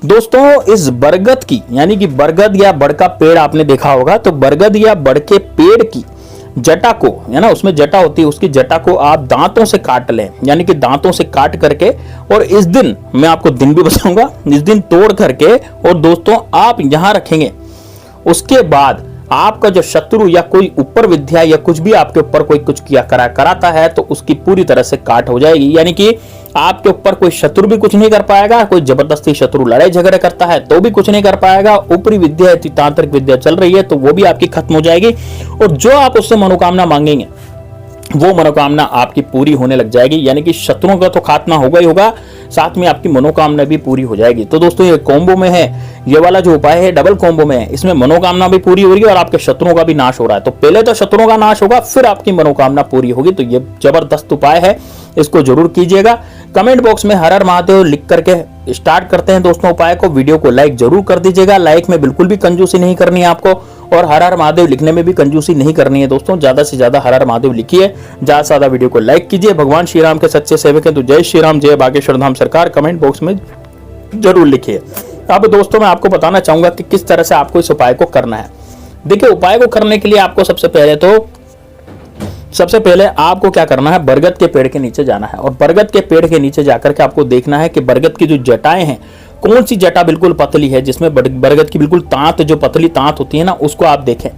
दोस्तों इस बरगद की यानी कि बरगद या बड़ का पेड़ आपने देखा होगा, तो बरगद या बड़ के पेड़ की जटा को, है ना, उसमें जटा होती है, उसकी जटा को आप दांतों से काट लें, यानी कि दांतों से काट करके, और इस दिन मैं आपको दिन भी बताऊंगा, इस दिन तोड़ करके और दोस्तों आप यहां रखेंगे। उसके बाद आपका जो शत्रु या कोई ऊपर विद्या या कुछ भी आपके ऊपर कोई कुछ किया कराता है तो उसकी पूरी तरह से काट हो जाएगी। यानी कि आपके ऊपर कोई शत्रु भी कुछ नहीं कर पाएगा, कोई जबरदस्ती शत्रु लड़ाई झगड़े करता है तो भी कुछ नहीं कर पाएगा। ऊपरी विद्या तांत्रिक विद्या चल रही है तो वो भी आपकी खत्म हो जाएगी, और जो आप उससे मनोकामना मांगेंगे वो मनोकामना आपकी पूरी होने लग जाएगी। यानी कि शत्रुओं का तो खात्मा होगा ही होगा, साथ में आपकी मनोकामना भी पूरी हो जाएगी। तो दोस्तों ये कॉम्बो में है, ये वाला जो उपाय है डबल कॉम्बो में है, इसमें मनोकामना भी पूरी होगी और आपके शत्रुओं का भी नाश हो रहा है। तो पहले तो शत्रुओं का नाश होगा, फिर आपकी मनोकामना पूरी होगी। तो ये जबरदस्त उपाय है, इसको जरूर कीजिएगा। कमेंट बॉक्स में हर हर महादेव लिख करके स्टार्ट करते हैं दोस्तों उपाय को। वीडियो को लाइक जरूर कर दीजिएगा, लाइक में बिल्कुल भी कंजूसी नहीं करनी है आपको, और हर हर महादेव लिखने में भी कंजूसी नहीं करनी है दोस्तों। ज्यादा से ज्यादा हर हर महादेव लिखिए, ज्यादा से ज्यादा वीडियो को लाइक कीजिए। भगवान श्री राम के सच्चे सेवक हैं तो जय श्री राम, जय बागेश्वर धाम सरकार कमेंट बॉक्स में जरूर लिखिए। अब दोस्तों मैं आपको बताना चाहूंगा कि किस तरह से आपको इस उपाय को करना है। देखिए उपाय को करने के लिए आपको सबसे पहले आपको क्या करना है, बरगद के पेड़ के नीचे जाना है, और बरगद के पेड़ के नीचे जाकर के आपको देखना है कि बरगद की जो जटाएं हैं, कौन सी जटा बिल्कुल पतली है, जिसमें बरगद की बिल्कुल तांत, जो पतली तांत होती है ना, उसको आप देखें।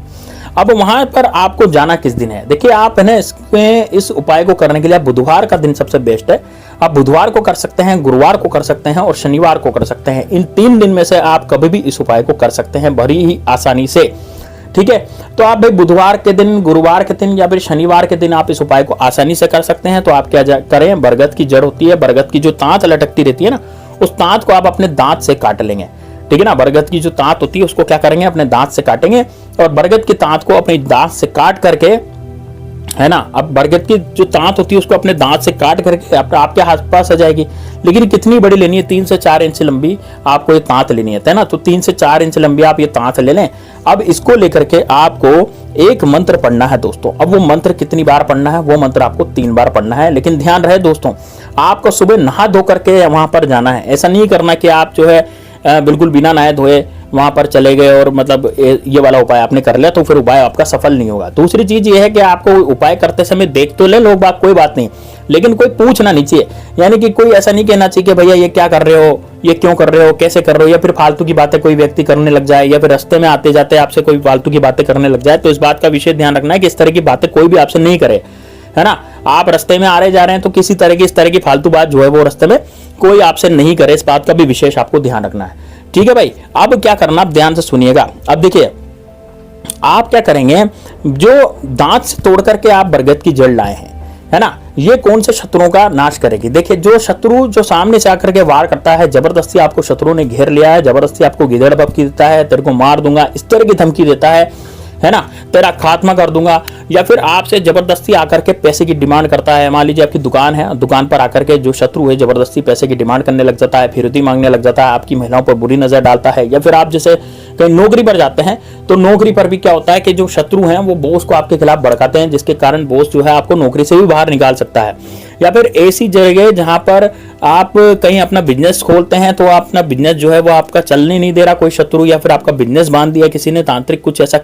अब वहां पर आपको जाना किस दिन है, देखिए आप है ना, इसमें इस उपाय को करने के लिए बुधवार का दिन सबसे बेस्ट है। आप बुधवार को कर सकते हैं, गुरुवार को कर सकते हैं और शनिवार को कर सकते हैं। इन 3 दिन में से आप कभी भी इस उपाय को कर सकते हैं बड़ी ही आसानी से, ठीक है। तो आप भाई बुधवार के दिन, गुरुवार के दिन या फिर शनिवार के दिन आप इस उपाय को आसानी से कर सकते हैं। तो आप क्या करें, बरगद की जड़ होती है, बरगद की जो तांत लटकती रहती है ना, उस तांत को आप अपने दांत से काट लेंगे, ठीक है ना। बरगद की जो तांत होती है उसको क्या करेंगे, अपने दांत से काटेंगे, और बरगद की तांत को अपने दांत से काट करके, है ना, अब बरगद की जो तांत होती है उसको अपने दांत से काट करके आपके हाथ पास आ जाएगी। लेकिन कितनी बड़ी लेनी है, 3 से 4 इंच लंबी आपको ये तांत लेनी है ना। तो 3 से 4 इंच लंबी आप ये तांत ले लें। अब इसको लेकर के आपको एक मंत्र पढ़ना है दोस्तों। अब वो मंत्र कितनी बार पढ़ना है, वो मंत्र आपको 3 बार पढ़ना है। लेकिन ध्यान रहे दोस्तों, आपको सुबह नहा धो करके वहां पर जाना है। ऐसा नहीं करना कि आप जो है बिल्कुल बिना नहाए धोए वहां पर चले गए और मतलब ये वाला उपाय आपने कर लिया तो फिर उपाय आपका सफल नहीं होगा। दूसरी चीज ये है कि आपको उपाय करते समय देख तो ले लोग बात, कोई बात नहीं, लेकिन कोई पूछना नहीं चाहिए। यानी कि कोई ऐसा नहीं कहना चाहिए कि भैया ये क्या कर रहे हो, ये क्यों कर रहे हो, कैसे कर रहे हो, या फिर फालतू की बातें कोई व्यक्ति करने लग जाए, या फिर रास्ते में आते जाते आपसे कोई फालतू की बातें करने लग जाए। तो इस बात का विशेष ध्यान रखना है कि इस तरह की बातें कोई भी आपसे नहीं करे, है ना। आप रास्ते में आ रहे जा रहे हैं तो किसी तरह की इस तरह की फालतू बात जो है वो रास्ते में कोई आपसे नहीं करे, इस बात का भी विशेष आपको ध्यान रखना है, ठीक है भाई। अब क्या करना, आप ध्यान से सुनिएगा। अब देखिए आप क्या करेंगे, जो दांत से तोड़ करके आप बरगद की जड़ लाए हैं, है ना, ये कौन से शत्रुओं का नाश करेगी। देखिए जो शत्रु जो सामने से आकर के वार करता है, जबरदस्ती आपको शत्रु ने घेर लिया है, जबरदस्ती आपको गिदड़ भपकी देता है, तेरे को मार दूंगा, इस तरह की धमकी देता है ना, तेरा खात्मा कर दूंगा, या फिर आपसे जबरदस्ती आकर के पैसे की डिमांड करता है। मान लीजिए आपकी दुकान है, दुकान पर आकर के जो शत्रु है जबरदस्ती पैसे की डिमांड करने लग जाता है, फिरौती मांगने लग जाता है, आपकी महिलाओं पर बुरी नजर डालता है, या फिर आप जैसे कहीं नौकरी पर जाते हैं तो नौकरी पर भी क्या होता है कि जो शत्रु हैं वो बॉस को आपके खिलाफ भड़काते हैं, जिसके कारण बॉस जो है आपको नौकरी से भी बाहर निकाल सकता है। या फिर ऐसी जगह जहां पर आप कहीं अपना बिजनेस खोलते हैं तो अपना बिजनेस जो है वो आपका चलने नहीं दे रहा कोई शत्रु, या फिर आपका बिजनेस बांध दिया किसी ने, तांत्रिक कुछ ऐसा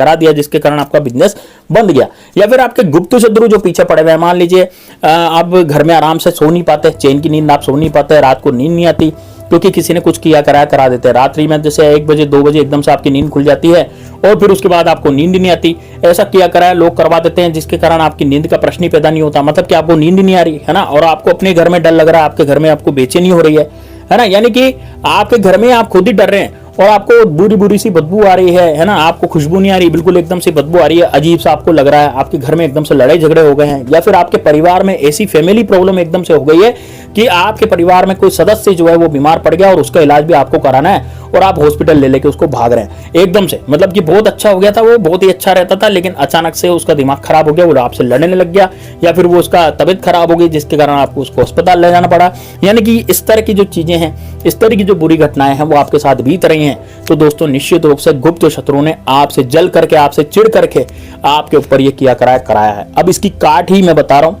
करा दिया जिसके कारण आपका बिजनेस बंद गया। या फिर आपके गुप्त शत्रु जो पीछे पड़े हुए हैं, मान लीजिए आप घर में आराम से सो नहीं पाते, चैन की नींद आप सो नहीं पाते, रात को नींद नहीं आती क्योंकि किसी ने कुछ करा देते हैं। रात्रि में जैसे 1 बजे 2 बजे एकदम से आपकी नींद खुल जाती है और फिर उसके बाद आपको नींद नहीं आती। ऐसा लोग करवा देते हैं जिसके कारण आपकी नींद का प्रश्न ही पैदा नहीं होता, मतलब कि आपको नींद नहीं आ रही है ना, और आपको अपने घर में डर लग रहा है, आपके घर में आपको बेचैनी हो रही है ना। यानी कि आपके घर में आप खुद ही डर रहे हैं और आपको बुरी बुरी सी बदबू आ रही है ना, आपको खुशबू नहीं आ रही, बिल्कुल एकदम से बदबू आ रही है, अजीब सा आपको लग रहा है, आपके घर में एकदम से लड़ाई झगड़े हो गए हैं, या फिर आपके परिवार में ऐसी फैमिली प्रॉब्लम एकदम से हो गई है कि आपके परिवार में कोई सदस्य जो है वो बीमार पड़ गया और उसका इलाज भी आपको कराना है और आप हॉस्पिटल ले लेके उसको भाग रहे हैं एकदम से। मतलब कि बहुत अच्छा हो गया था, वो बहुत ही अच्छा रहता था, लेकिन अचानक से उसका दिमाग खराब हो गया, वो आपसे लड़ने लग गया, या फिर वो उसका तबीयत खराब हो गई जिसके कारण आपको उसको अस्पताल ले जाना पड़ा। यानी कि इस तरह की जो चीजें हैं, इस तरह की जो बुरी घटनाएं हैं वो आपके साथ बीत रही हैं। तो दोस्तों निश्चित रूप से गुप्त शत्रुओं ने आपसे जल करके, आपसे चिढ़ करके आपके ऊपर ये कराया है। अब इसकी काट ही मैं बता रहा हूं,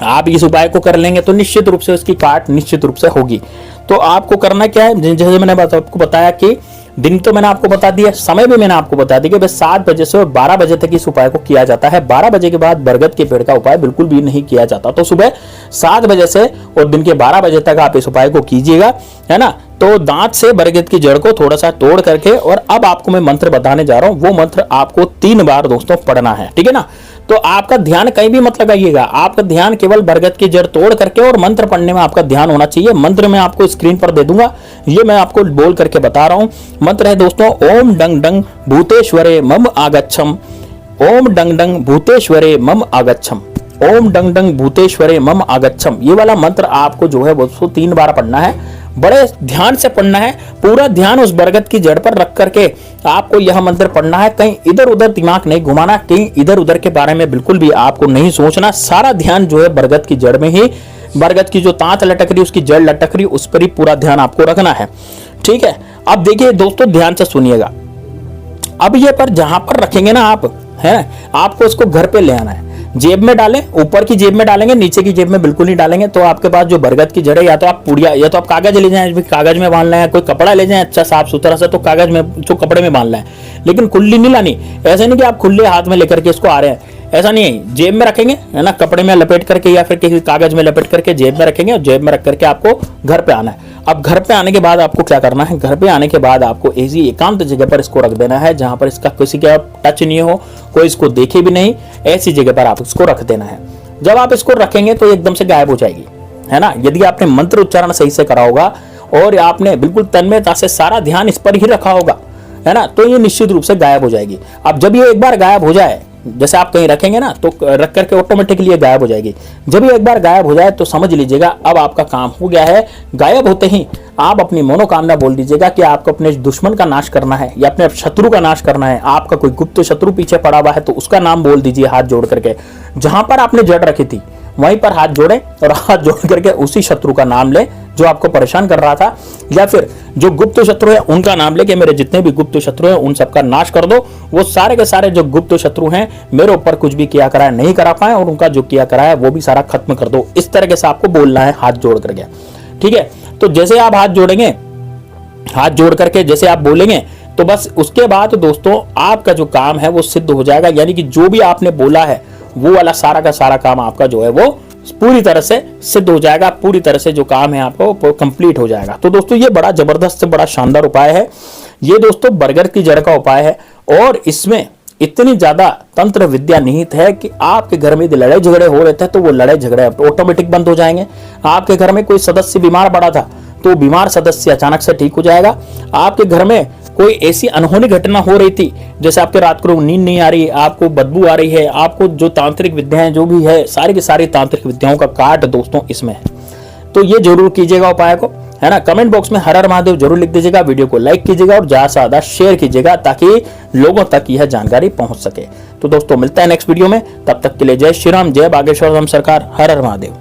आप इस उपाय को कर लेंगे तो निश्चित रूप से उसकी काट निश्चित रूप से होगी। तो आपको करना क्या है, जैसे मैंने आपको बताया कि दिन तो मैंने आपको बता दिया, समय भी मैंने आपको बता दिया कि बस 7 बजे से 12 बजे तक इस उपाय को किया जाता है। 12 बजे के बाद बरगद के पेड़ का उपाय बिल्कुल भी नहीं किया जाता। तो सुबह 7 बजे से और दिन के 12 बजे तक आप इस उपाय को कीजिएगा, है ना। तो दांत से बरगद की जड़ को थोड़ा सा तोड़ करके, और अब आपको मैं मंत्र बताने जा रहा हूं, वो मंत्र आपको 3 बार दोस्तों पढ़ना है, ठीक है ना। तो आपका ध्यान कहीं भी मत लगाइएगा, आपका ध्यान केवल बरगद की जड़ तोड़ करके और मंत्र पढ़ने में आपका ध्यान होना चाहिए। मंत्र मैं आपको स्क्रीन पर दे दूंगा, ये मैं आपको बोल करके बता रहा हूं। मंत्र है दोस्तों, ओम डंग डंग भूतेश्वरे मम आगच्छम, ओम डंग डंग भूतेश्वरे मम आगच्छम, ओम डंग डंग भूतेश्वरे मम आगच्छम। ये वाला मंत्र आपको जो है वो 3 बार पढ़ना है, बड़े ध्यान से पढ़ना है। पूरा ध्यान उस बरगद की जड़ पर रख करके आपको यह मंत्र पढ़ना है। कहीं इधर उधर दिमाग नहीं घुमाना, कहीं इधर उधर के बारे में बिल्कुल भी आपको नहीं सोचना। सारा ध्यान जो है बरगद की जड़ में ही, बरगद की जो तांत लटक रही, उसकी जड़ लटक रही, उस पर ही पूरा ध्यान आपको रखना है, ठीक है। अब देखिए दोस्तों, ध्यान से सुनिएगा। अब ये पर जहां पर रखेंगे ना आप, है, आपको इसको घर पे ले आना है। जेब में डालें, ऊपर की जेब में डालेंगे, नीचे की जेब में बिल्कुल नहीं डालेंगे। तो आपके पास जो बरगद की जड़ है, या तो आप पुड़िया, या तो आप कागज ले जाएं, कागज में बांधना है, कोई कपड़ा ले जाएं अच्छा साफ सुथरा सा, तो कागज में, तो कपड़े में बांधना है, लेकिन खुली नहीं लानी। ऐसे नहीं कि आप खुले हाथ में लेकर के इसको आ रहे हैं, ऐसा नहीं है। जेब में रखेंगे, है ना, कपड़े में लपेट करके या फिर किसी कागज में लपेट करके जेब में रखेंगे, और जेब में रख करके आपको घर पे आना है। अब घर पे आने के बाद आपको क्या करना है, घर पे आने के बाद आपको ऐसी एकांत जगह पर इसको रख देना है, जहां पर इसका किसी का टच नहीं हो, कोई इसको देखे भी नहीं, ऐसी जगह पर आप इसको रख देना है। जब आप इसको रखेंगे तो एकदम से गायब हो जाएगी, है ना। यदि आपने मंत्र उच्चारण सही से करा होगा और आपने बिल्कुल तन्मयता से सारा ध्यान इस पर ही रखा होगा, है ना, तो ये निश्चित रूप से गायब हो जाएगी। अब जब ये एक बार गायब हो जाए, जैसे आप कहीं रखेंगे ना, तो रख करके ऑटोमेटिकली गायब हो जाएगी। जब ये एक बार गायब हो जाए तो समझ लीजिएगा अब आपका काम हो गया है। गायब होते ही आप अपनी मनोकामना बोल दीजिएगा कि आपको अपने दुश्मन का नाश करना है या अपने शत्रु का नाश करना है। आपका कोई गुप्त शत्रु पीछे पड़ा हुआ है तो उसका नाम बोल दीजिए हाथ जोड़ करके। जहां पर आपने जड़ रखी थी वहीं पर हाथ जोड़ें और हाथ जोड़ करके उसी शत्रु का नाम लें जो आपको परेशान कर रहा था, या फिर जो गुप्त शत्रु है उनका नाम लेके मेरे जितने भी गुप्त शत्रु हैं उन सबका नाश कर दो। वो सारे के सारे जो गुप्त शत्रु हैं मेरे ऊपर कुछ भी किया कराया नहीं करा पाए, और उनका जो किया कराया वो भी सारा खत्म कर दो। इस तरीके से आपको बोलना है हाथ जोड़ करके, ठीक है। तो जैसे आप हाथ जोड़ेंगे, हाथ जोड़ करके जैसे आप बोलेंगे, तो बस उसके बाद दोस्तों आपका जो काम है वो सिद्ध हो जाएगा। यानी कि जो भी आपने बोला है वो वाला सारा का सारा काम आपका जो है वो पूरी तरह से सिद्ध हो जाएगा। पूरी तरह से जो काम है आपका वो कंप्लीट हो जाएगा। तो दोस्तों ये बड़ा जबरदस्त, बड़ा शानदार उपाय है। ये दोस्तों बरगद की जड़ का उपाय है, और इसमें इतनी ज्यादा तंत्र विद्या निहित है कि आपके घर में यदि लड़ाई झगड़े हो रहे थे तो वो लड़ाई झगड़े ऑटोमेटिक बंद हो जाएंगे। आपके घर में कोई सदस्य बीमार पड़ा था तो बीमार सदस्य अचानक से ठीक हो जाएगा। आपके घर में कोई ऐसी अनहोनी घटना हो रही थी, जैसे आपके रात को नींद नहीं आ रही, आपको बदबू आ रही है, आपको जो तांत्रिक विद्याएं जो भी है, सारी की सारी तांत्रिक विद्याओं का काट दोस्तों इसमें है। तो ये जरूर कीजिएगा उपाय को, है ना। कमेंट बॉक्स में हर हर महादेव जरूर लिख दीजिएगा, वीडियो को लाइक कीजिएगा और ज्यादा से ज्यादा शेयर कीजिएगा ताकि लोगों तक यह जानकारी पहुंच सके। तो दोस्तों मिलता है नेक्स्ट वीडियो में, तब तक के लिए जय श्री राम, जय बागेश्वर धाम सरकार, हर हर महादेव।